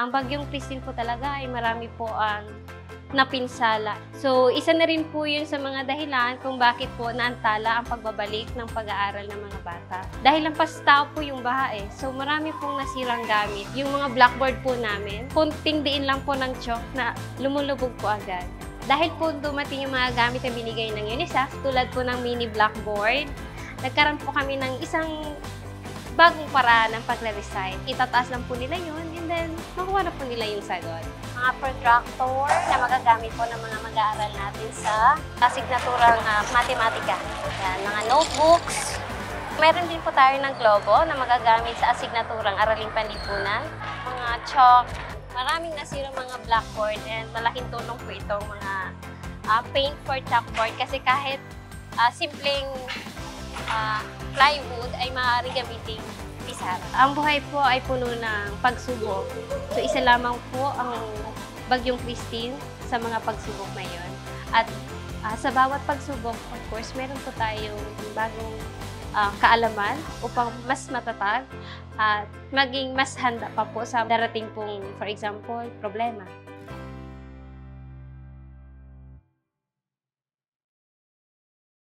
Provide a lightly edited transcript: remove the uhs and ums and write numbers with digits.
Ang Bagyong Christine po talaga ay marami po ang napinsala. So, isa na rin po yun sa mga dahilan kung bakit po naantala ang pagbabalik ng pag-aaral ng mga bata. Dahil lampas tao po yung baha eh. So, marami pong nasirang gamit. Yung mga blackboard po namin, kunting diin lang po ng chalk na lumulubog po agad. Dahil po dumating yung mga gamit na binigay ng UNICEF, tulad po ng mini blackboard, nagkaroon po kami ng isang bagong paraan ng pagre-recite. Itataas lang po nila yun, and then makuha na po nila yung sagot. Mga protractor na magagamit po ng mga mag-aaral natin sa asignaturang matematika. Yan, mga notebooks. Meron din po tayo ng globo na magagamit sa asignaturang araling panlipunan. Mga chalk, maraming nasirang mga blackboard, and malaking tulong po itong mga paint for chalkboard kasi kahit simpleng plywood ay maaaring gamitin pisara. Ang buhay po ay puno ng pagsubok. So isa lamang po ang Bagyong Christine sa mga pagsubok na yun. At sa bawat pagsubok, of course, meron po tayong bagong kaalaman upang mas matatag at maging mas handa pa po sa darating pong, for example, problema.